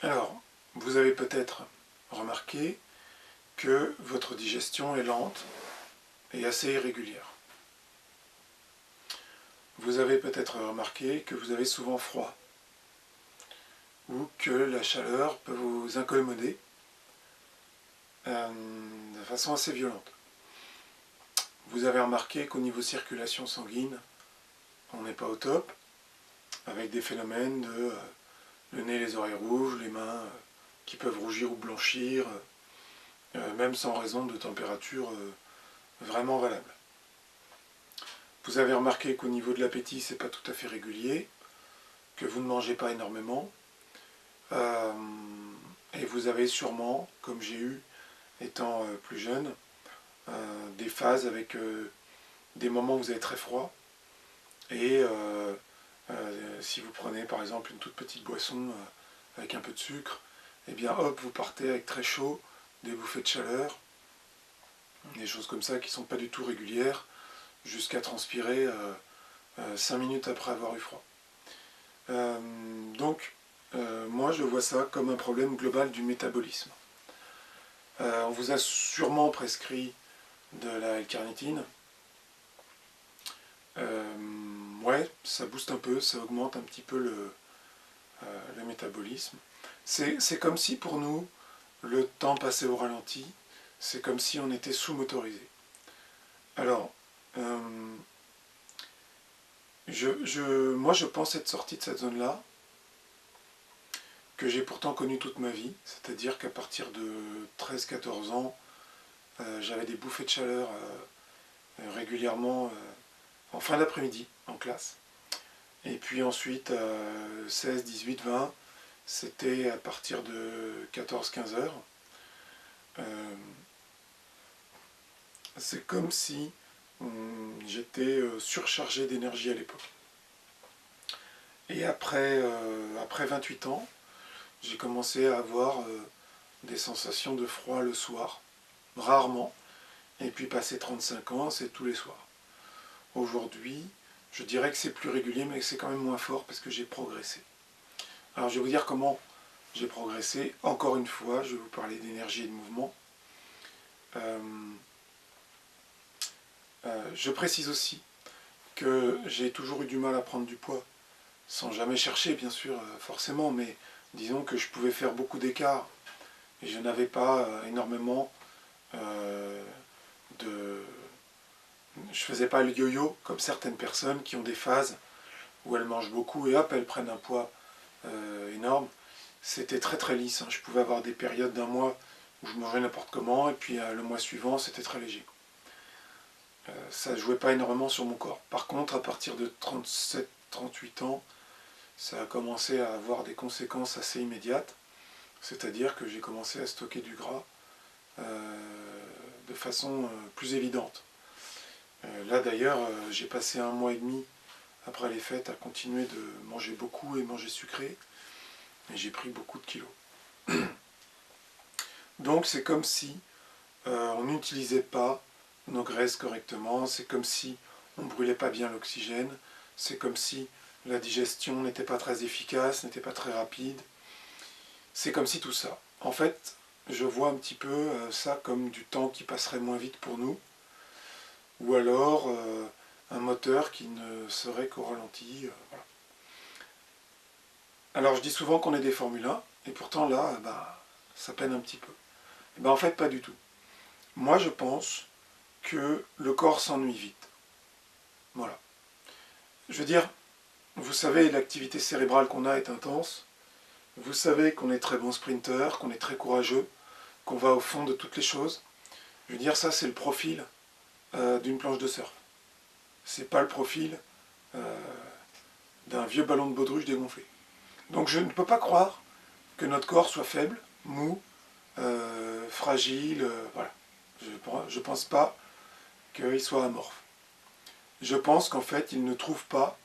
Alors, vous avez peut-être remarqué que votre digestion est lente et assez irrégulière. Vous avez peut-être remarqué que vous avez souvent froid ou que la chaleur peut vous incommoder de façon assez violente. Vous avez remarqué qu'au niveau circulation sanguine, on n'est pas au top, avec des phénomènes de le nez, les oreilles rouges, les mains qui peuvent rougir ou blanchir, même sans raison de température vraiment valable. Vous avez remarqué qu'au niveau de l'appétit, c'est pas tout à fait régulier, que vous ne mangez pas énormément, et vous avez sûrement, comme j'ai eu étant plus jeune, des phases avec des moments où vous avez très froid, et si vous prenez par exemple une toute petite boisson avec un peu de sucre, et bien hop, vous partez avec très chaud, des bouffées de chaleur, des choses comme ça qui ne sont pas du tout régulières, jusqu'à transpirer 5 minutes après avoir eu froid. Donc, moi je vois ça comme un problème global du métabolisme. On vous a sûrement prescrit de la L-carnitine. Ouais, ça booste un peu, ça augmente un petit peu le métabolisme. C'est comme si pour nous, le temps passé au ralenti, c'est comme si on était sous-motorisé. Alors, moi je pense être sorti de cette zone-là, que j'ai pourtant connue toute ma vie, c'est-à-dire qu'à partir de 13-14 ans, j'avais des bouffées de chaleur régulièrement en fin d'après-midi, en classe. Et puis ensuite, 16, 18, 20, c'était à partir de 14-15 heures. C'est comme si j'étais surchargé d'énergie à l'époque. Et après 28 ans, j'ai commencé à avoir des sensations de froid le soir, rarement. Et puis passé 35 ans, c'est tous les soirs. Aujourd'hui, je dirais que c'est plus régulier, mais c'est quand même moins fort parce que j'ai progressé. Alors je vais vous dire comment j'ai progressé. Encore une fois, je vais vous parler d'énergie et de mouvement. Je précise aussi que j'ai toujours eu du mal à prendre du poids, sans jamais chercher bien sûr, forcément, mais disons que je pouvais faire beaucoup d'écarts et je n'avais pas énormément de... Je faisais pas le yo-yo comme certaines personnes qui ont des phases où elles mangent beaucoup et hop, elles prennent un poids énorme. C'était très très lisse, hein. Je pouvais avoir des périodes d'un mois où je mangeais n'importe comment et puis le mois suivant c'était très léger. Ça ne jouait pas énormément sur mon corps. Par contre, à partir de 37-38 ans, ça a commencé à avoir des conséquences assez immédiates, c'est-à-dire que j'ai commencé à stocker du gras de façon plus évidente. Là d'ailleurs, j'ai passé 1 mois et demi après les fêtes à continuer de manger beaucoup et manger sucré, et j'ai pris beaucoup de kilos. Donc c'est comme si on n'utilisait pas nos graisses correctement, c'est comme si on ne brûlait pas bien l'oxygène, c'est comme si la digestion n'était pas très efficace, n'était pas très rapide, c'est comme si tout ça. En fait, je vois un petit peu ça comme du temps qui passerait moins vite pour nous, ou alors un moteur qui ne serait qu'au ralenti. Voilà. Alors je dis souvent qu'on est des Formule 1, et pourtant là, ça peine un petit peu. Et en fait, pas du tout. Moi, je pense que le corps s'ennuie vite. Voilà. Je veux dire, vous savez, l'activité cérébrale qu'on a est intense. Vous savez qu'on est très bon sprinter, qu'on est très courageux, qu'on va au fond de toutes les choses. Je veux dire, ça, c'est le profil d'une planche de surf. C'est pas le profil d'un vieux ballon de baudruche dégonflé. Donc je ne peux pas croire que notre corps soit faible, mou, fragile, voilà. Je ne pense pas qu'il soit amorphe. Je pense qu'en fait, il ne trouve pas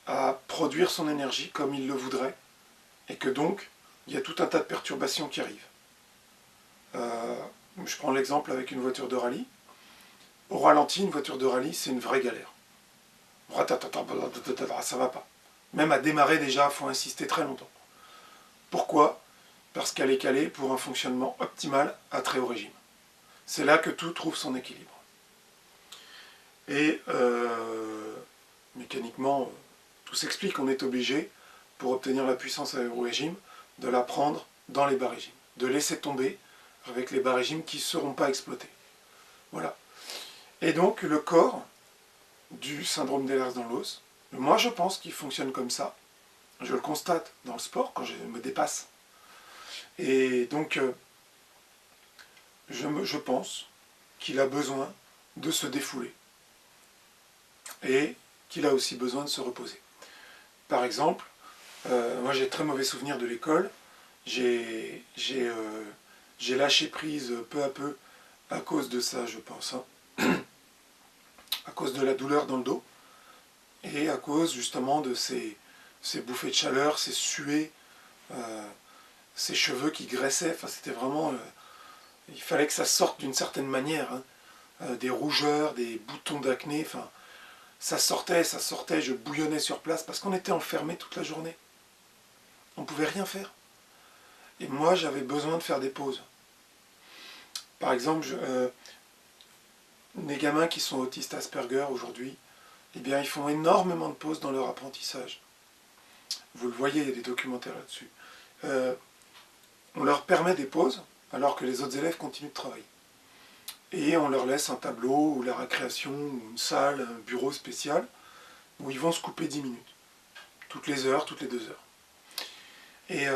à produire son énergie comme il le voudrait, et que donc, il y a tout un tas de perturbations qui arrivent. Je prends l'exemple avec une voiture de rallye. Au ralenti, une voiture de rallye, c'est une vraie galère. Ça va pas. Même à démarrer déjà, il faut insister très longtemps. Pourquoi ? parce qu'elle est calée pour un fonctionnement optimal à très haut régime. C'est là que tout trouve son équilibre. Et mécaniquement, tout s'explique, on est obligé, pour obtenir la puissance à haut régime, de la prendre dans les bas régimes, de laisser tomber avec les bas régimes qui ne seront pas exploités. Voilà. Et donc le corps du syndrome d'Ehlers-Danlos, moi je pense qu'il fonctionne comme ça, je le constate dans le sport quand je me dépasse. Et donc je pense qu'il a besoin de se défouler et qu'il a aussi besoin de se reposer. Par exemple, moi j'ai très mauvais souvenirs de l'école, j'ai lâché prise peu à peu à cause de ça, je pense, hein. À cause de la douleur dans le dos et à cause justement de ces bouffées de chaleur, ces suées, ces cheveux qui graissaient, enfin c'était vraiment... il fallait que ça sorte d'une certaine manière, hein. Des rougeurs, des boutons d'acné, enfin ça sortait, je bouillonnais sur place parce qu'on était enfermés toute la journée. On ne pouvait rien faire. Et moi j'avais besoin de faire des pauses. Par exemple, les gamins qui sont autistes Asperger aujourd'hui, eh bien ils font énormément de pauses dans leur apprentissage. Vous le voyez, il y a des documentaires là-dessus. On leur permet des pauses alors que les autres élèves continuent de travailler. Et on leur laisse un tableau ou la récréation, ou une salle, un bureau spécial, où ils vont se couper 10 minutes. Toutes les heures, toutes les 2 heures. Et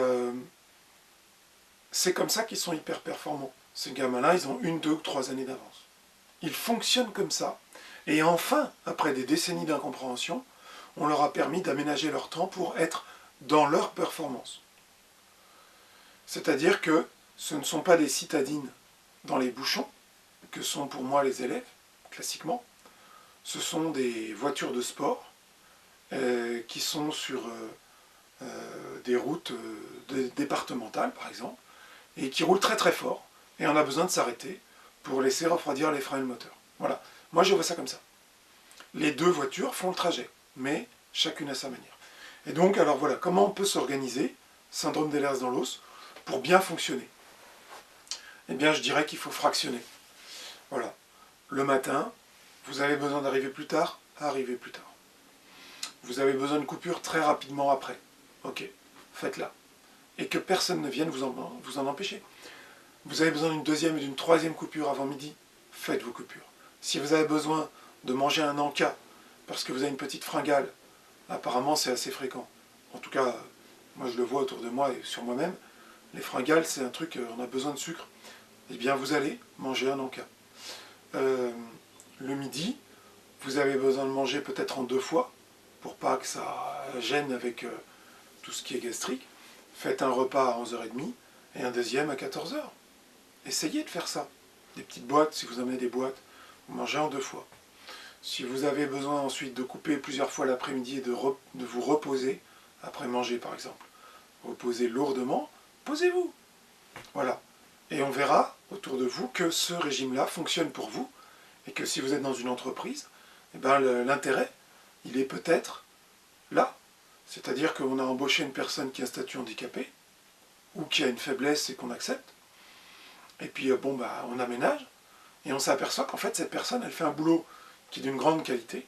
c'est comme ça qu'ils sont hyper performants. Ces gamins-là, ils ont 1, 2 ou 3 années d'avance. Ils fonctionnent comme ça. Et enfin, après des décennies d'incompréhension, on leur a permis d'aménager leur temps pour être dans leur performance. C'est-à-dire que ce ne sont pas des citadines dans les bouchons, que sont pour moi les élèves, classiquement. Ce sont des voitures de sport qui sont sur des routes départementales, par exemple, et qui roulent très très fort, et on a besoin de s'arrêter pour laisser refroidir les freins et le moteur. Voilà. Moi je vois ça comme ça. Les deux voitures font le trajet, mais chacune à sa manière. Et donc, alors voilà, comment on peut s'organiser, syndrome d'Ehlers-Danlos, pour bien fonctionner? Eh bien, je dirais qu'il faut fractionner. Voilà. Le matin, vous avez besoin d'arriver plus tard, arrivez plus tard. Vous avez besoin de coupure très rapidement après. Ok, faites-la. Et que personne ne vienne vous en empêcher. Vous avez besoin d'une deuxième et d'une troisième coupure avant midi, faites vos coupures. Si vous avez besoin de manger un encas parce que vous avez une petite fringale, apparemment c'est assez fréquent. En tout cas, moi je le vois autour de moi et sur moi-même, les fringales c'est un truc, on a besoin de sucre. Eh bien vous allez manger un encas. Le midi, vous avez besoin de manger peut-être en 2 fois, pour pas que ça gêne avec tout ce qui est gastrique. Faites un repas à 11h30 et un deuxième à 14h. Essayez de faire ça. Des petites boîtes, si vous amenez des boîtes, vous mangez en 2 fois. Si vous avez besoin ensuite de couper plusieurs fois l'après-midi et de vous reposer, après manger par exemple, reposez lourdement, posez-vous. Voilà. Et on verra autour de vous que ce régime-là fonctionne pour vous et que si vous êtes dans une entreprise, eh ben l'intérêt, il est peut-être là. C'est-à-dire qu'on a embauché une personne qui a un statut handicapé ou qui a une faiblesse et qu'on accepte. Et puis on aménage et on s'aperçoit qu'en fait cette personne, elle fait un boulot qui est d'une grande qualité,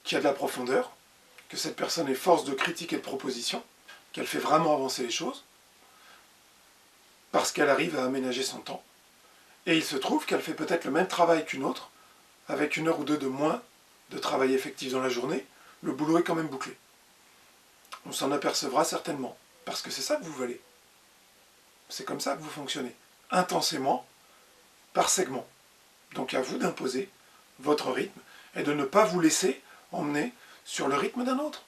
qui a de la profondeur, que cette personne est force de critique et de proposition, qu'elle fait vraiment avancer les choses, parce qu'elle arrive à aménager son temps. Et il se trouve qu'elle fait peut-être le même travail qu'une autre, avec 1 heure ou 2 de moins de travail effectif dans la journée, le boulot est quand même bouclé. On s'en apercevra certainement, parce que c'est ça que vous valez. C'est comme ça que vous fonctionnez, intensément, par segment. Donc à vous d'imposer votre rythme et de ne pas vous laisser emmener sur le rythme d'un autre.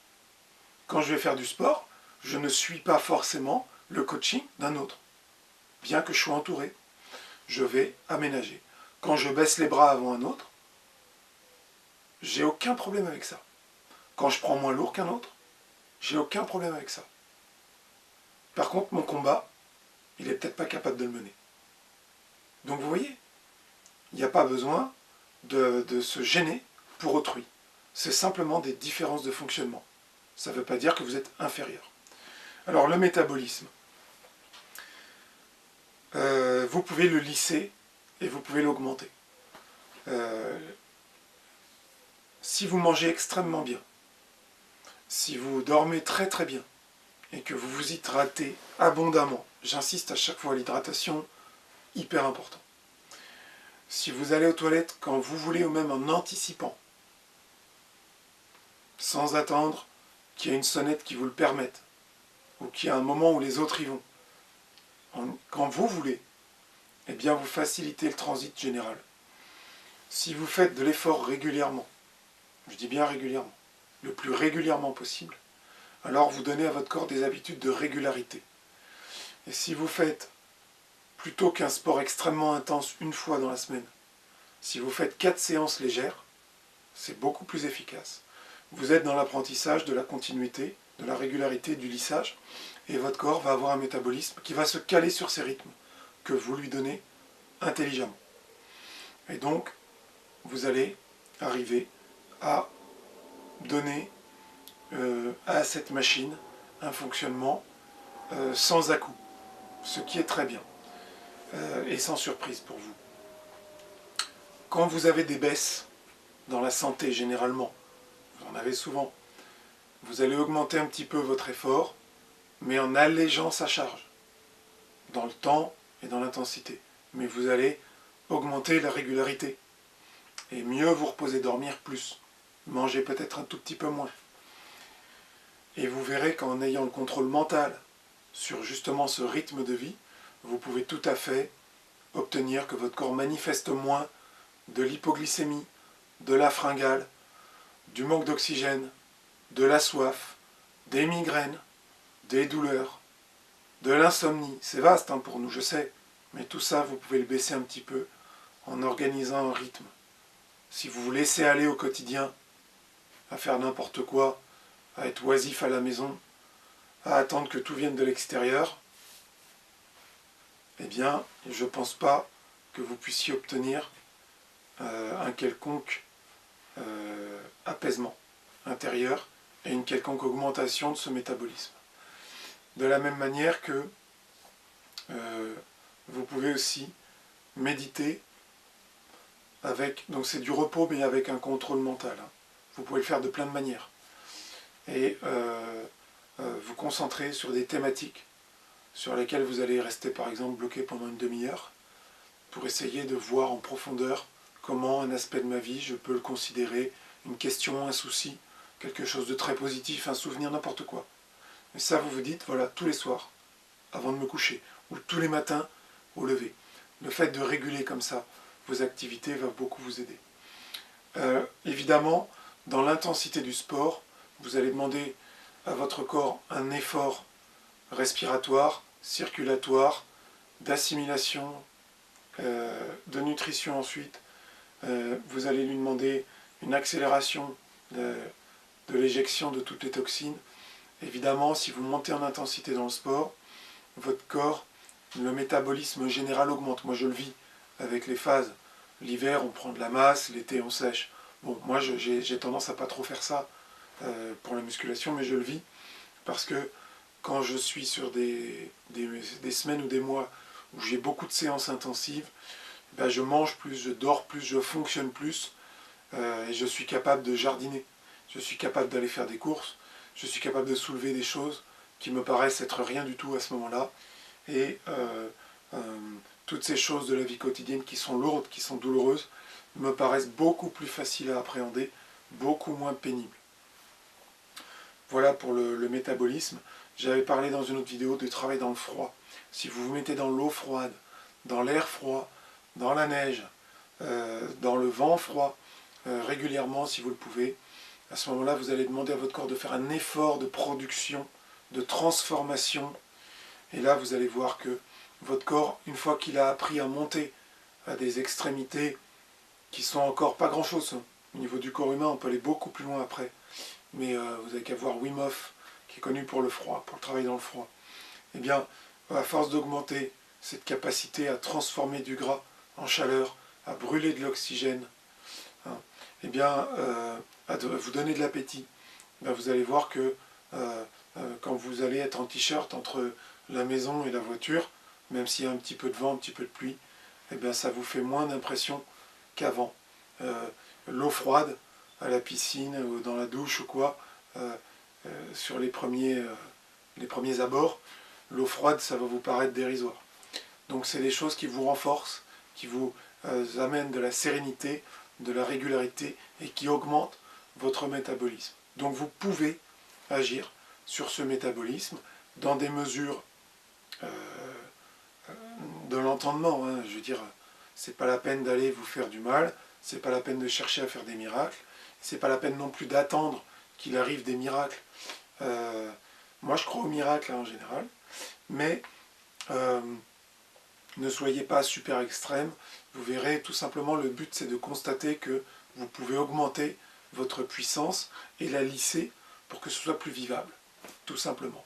Quand je vais faire du sport, je ne suis pas forcément le coaching d'un autre, bien que je sois entouré. Je vais aménager. Quand je baisse les bras avant un autre, j'ai aucun problème avec ça. Quand je prends moins lourd qu'un autre, j'ai aucun problème avec ça. Par contre, mon combat, il n'est peut-être pas capable de le mener. Donc vous voyez, il n'y a pas besoin de se gêner pour autrui. C'est simplement des différences de fonctionnement. Ça ne veut pas dire que vous êtes inférieur. Alors le métabolisme. vous pouvez le lisser et vous pouvez l'augmenter. Si vous mangez extrêmement bien, si vous dormez très très bien et que vous vous hydratez abondamment, j'insiste à chaque fois à l'hydratation, hyper important. Si vous allez aux toilettes quand vous voulez ou même en anticipant, sans attendre qu'il y ait une sonnette qui vous le permette, ou qu'il y ait un moment où les autres y vont, quand vous voulez, eh bien vous facilitez le transit général. Si vous faites de l'effort régulièrement, je dis bien régulièrement, le plus régulièrement possible, alors vous donnez à votre corps des habitudes de régularité. Et si vous faites, plutôt qu'un sport extrêmement intense une fois dans la semaine, si vous faites 4 séances légères, c'est beaucoup plus efficace. Vous êtes dans l'apprentissage de la continuité, de la régularité, du lissage, et votre corps va avoir un métabolisme qui va se caler sur ces rythmes que vous lui donnez intelligemment. Et donc, vous allez arriver à donner à cette machine un fonctionnement sans à-coups, ce qui est très bien et sans surprise pour vous. Quand vous avez des baisses dans la santé généralement, vous en avez souvent, vous allez augmenter un petit peu votre effort, mais en allégeant sa charge, dans le temps et dans l'intensité. Mais vous allez augmenter la régularité, et mieux vous reposer, dormir plus, manger peut-être un tout petit peu moins. Et vous verrez qu'en ayant le contrôle mental sur justement ce rythme de vie, vous pouvez tout à fait obtenir que votre corps manifeste moins de l'hypoglycémie, de la fringale, du manque d'oxygène, de la soif, des migraines, des douleurs, de l'insomnie. C'est vaste pour nous, je sais, mais tout ça, vous pouvez le baisser un petit peu en organisant un rythme. Si vous vous laissez aller au quotidien, à faire n'importe quoi, à être oisif à la maison, à attendre que tout vienne de l'extérieur, eh bien, je ne pense pas que vous puissiez obtenir un quelconque apaisement intérieur et une quelconque augmentation de ce métabolisme. De la même manière que vous pouvez aussi méditer avec, donc c'est du repos mais avec un contrôle mental. Vous pouvez le faire de plein de manières. Et vous concentrer sur des thématiques sur lesquelles vous allez rester par exemple bloqué pendant une demi-heure pour essayer de voir en profondeur comment un aspect de ma vie je peux le considérer, une question, un souci, quelque chose de très positif, un souvenir, n'importe quoi. Et ça vous vous dites, voilà, tous les soirs, avant de me coucher, ou tous les matins au lever. Le fait de réguler comme ça vos activités va beaucoup vous aider. Évidemment, dans l'intensité du sport, vous allez demander à votre corps un effort respiratoire, circulatoire, d'assimilation, de nutrition ensuite. Vous allez lui demander une accélération de l'éjection de toutes les toxines. Évidemment, si vous montez en intensité dans le sport, votre corps, le métabolisme général augmente. Moi, je le vis avec les phases. L'hiver, on prend de la masse, l'été, on sèche. Bon, moi, j'ai tendance à pas trop faire ça pour la musculation, mais je le vis parce que quand je suis sur des semaines ou des mois où j'ai beaucoup de séances intensives, ben je mange plus, je dors plus, je fonctionne plus et je suis capable de jardiner. Je suis capable d'aller faire des courses, je suis capable de soulever des choses qui me paraissent être rien du tout à ce moment-là. Et toutes ces choses de la vie quotidienne qui sont lourdes, qui sont douloureuses, me paraissent beaucoup plus faciles à appréhender, beaucoup moins pénibles. Voilà pour le métabolisme. J'avais parlé dans une autre vidéo de travail dans le froid. Si vous vous mettez dans l'eau froide, dans l'air froid, dans la neige, dans le vent froid, régulièrement si vous le pouvez, à ce moment-là, vous allez demander à votre corps de faire un effort de production, de transformation. Et là, vous allez voir que votre corps, une fois qu'il a appris à monter à des extrémités qui sont encore pas grand-chose, au niveau du corps humain, on peut aller beaucoup plus loin après. Mais vous n'avez qu'à voir Wim Hof, qui est connu pour le froid, pour le travail dans le froid. Eh bien, à force d'augmenter cette capacité à transformer du gras en chaleur, à brûler de l'oxygène, hein, eh bien, à vous donner de l'appétit, ben vous allez voir que quand vous allez être en t-shirt entre la maison et la voiture, même s'il y a un petit peu de vent, un petit peu de pluie, eh bien ça vous fait moins d'impression qu'avant. L'eau froide à la piscine ou dans la douche ou quoi, sur les premiers abords, l'eau froide, ça va vous paraître dérisoire. Donc c'est des choses qui vous renforcent, qui vous amènent de la sérénité, de la régularité et qui augmentent votre métabolisme. Donc vous pouvez agir sur ce métabolisme dans des mesures de l'entendement. Hein. Je veux dire, c'est pas la peine d'aller vous faire du mal, c'est pas la peine de chercher à faire des miracles, c'est pas la peine non plus d'attendre qu'il arrive des miracles. Moi je crois aux miracles hein, en général, mais ne soyez pas super extrême. Vous verrez, tout simplement, le but c'est de constater que vous pouvez augmenter votre puissance et la lisser pour que ce soit plus vivable, tout simplement.